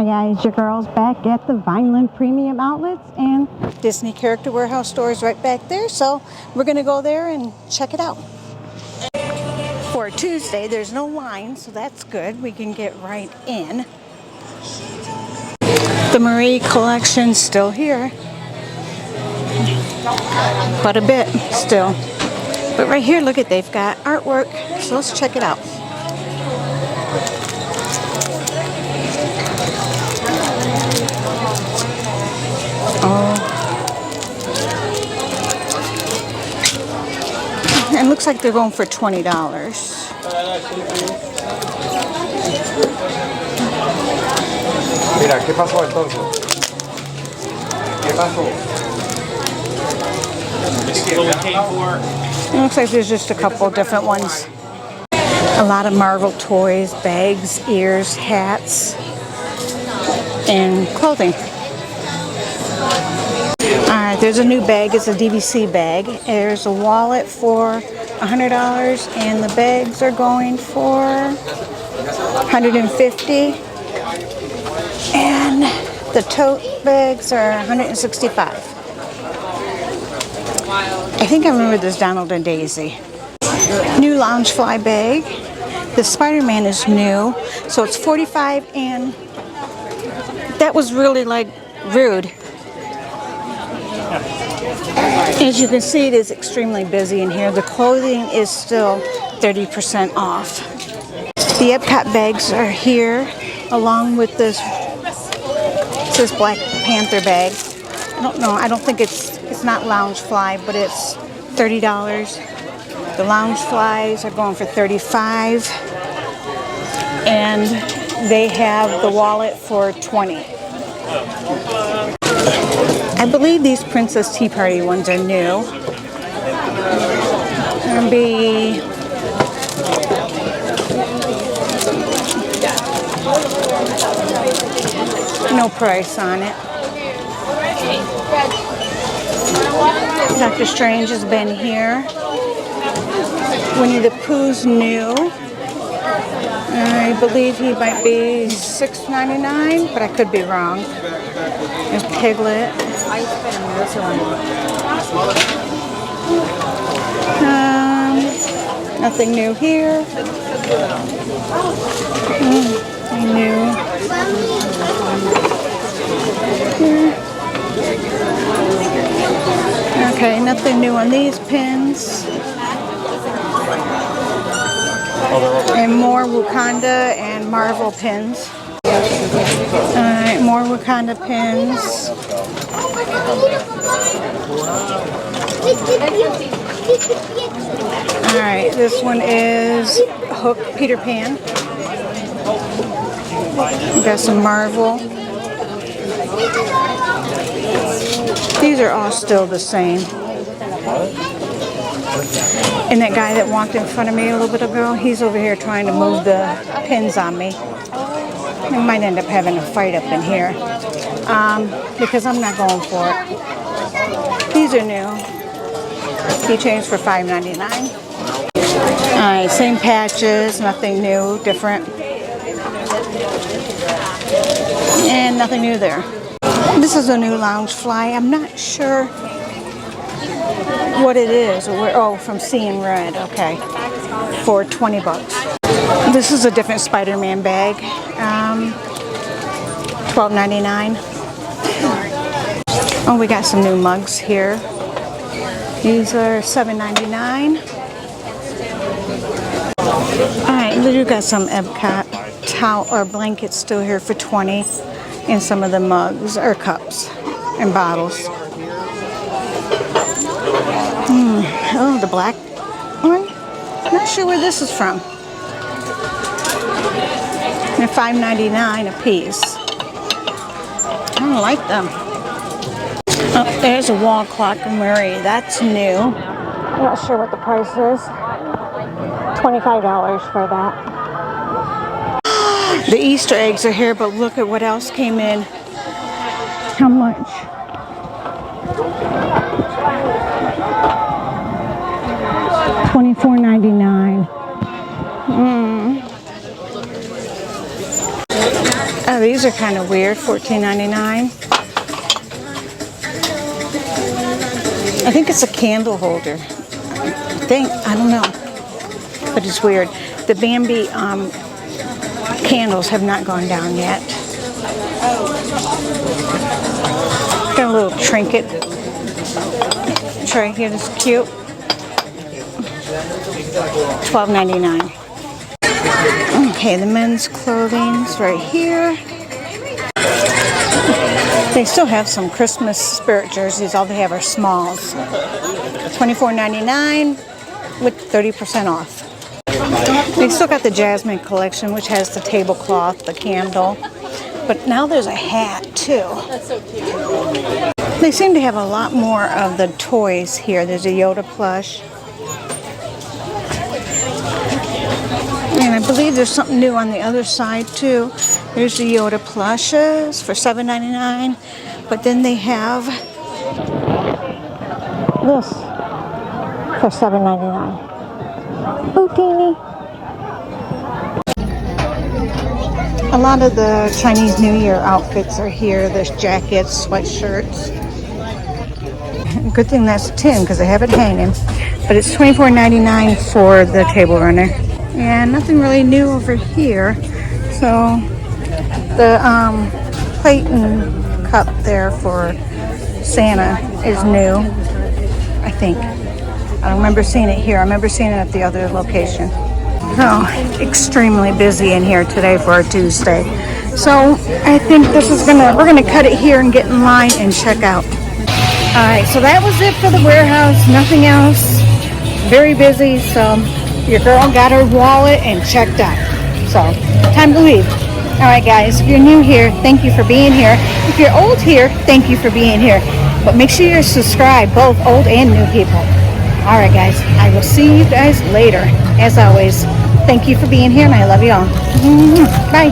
guys, your girl's back at the Vineland Premium Outlets and Disney Character Warehouse store is right back there, so we're gonna go there and check it out. For Tuesday, there's no line, so that's good. We can get right in. The Marie collection's still here. Quite a bit still. But right here, look at, they've got artwork, so let's check it out. Oh. And it looks like they're going for $20. Mira, ¿qué pasó entonces? ¿Qué pasó? It looks like there's just a couple different ones. A lot of Marvel toys, bags, ears, hats, and clothing. Alright, there's a new bag. It's a DVC bag. There's a wallet for $100 and the bags are going for $150. And the tote bags are $165. I think I remember this Donald and Daisy. New Loungefly bag. The Spider-Man is new, so it's $45, and that was really like rude. As you can see, it is extremely busy in here. The clothing is still 30% off. The Epcot bags are here, along with this Black Panther bag. I don't know. I don't think it's not Loungefly, but it's $30. The Loungeflies are going for $35, and they have the wallet for $20. I believe these Princess Tea Party ones are new. There'll be no price on it. Doctor Strange has been here. Winnie the Pooh's new. I believe he might be $6.99, but I could be wrong. There's Piglet. Nothing new here. Nothing new. Okay, nothing new on these pins. And more Wakanda and Marvel pins. Alright, more Wakanda pins. Alright, this one is Hook Peter Pan. We got some Marvel. These are all still the same. And that guy that walked in front of me a little bit ago, he's over here trying to move the pins on me. We might end up having a fight up in here because I'm not going for it. These are new. Keychains for $5.99. Alright, same patches, nothing new, different. And nothing new there. This is a new Loungefly. I'm not sure what it is. Oh, from Seeing Red. Okay. For $20. This is a different Spider-Man bag. $12.99. Oh, we got some new mugs here. These are $7.99. Alright, we do got some Epcot towel or blankets still here for $20. And some of the mugs or cups and bottles. Oh, the black one. Not sure where this is from. They're $5.99 a piece. I don't like them. Oh, there's a wall clock in Marie. That's new. I'm not sure what the price is. $25 for that. The Easter eggs are here, but look at what else came in. How much? $24.99. Oh, these are kind of weird, $14.99. I think it's a candle holder. I don't know, but it's weird. The Bambi candles have not gone down yet. Got a little trinket tray here. This is cute. $12.99. Okay, the men's clothing's right here. They still have some Christmas spirit jerseys. All they have are smalls. $24.99 with 30% off. They still got the Jasmine collection, which has the tablecloth, the candle. But now there's a hat too. They seem to have a lot more of the toys here. There's a Yoda plush. And I believe there's something new on the other side too. There's the Yoda plushes for $7.99. But then they have this for $7.99. Ooh, teeny. A lot of the Chinese New Year outfits are here. There's jackets, sweatshirts. Good thing that's tin because I have it hanging. But it's $24.99 for the table runner. And nothing really new over here. So the plate and cup there for Santa is new, I think. I don't remember seeing it here. I remember seeing it at the other location. Oh, extremely busy in here today for a Tuesday. So I think we're gonna cut it here and get in line and check out. All right, so that was it for the warehouse. Nothing else. Very busy. So your girl got her wallet and checked out. So time to leave. All right, guys. If you're new here, thank you for being here. If you're old here, thank you for being here. But make sure you're subscribed, both old and new people. All right, guys. I will see you guys later. As always, thank you for being here, and I love you all. Bye.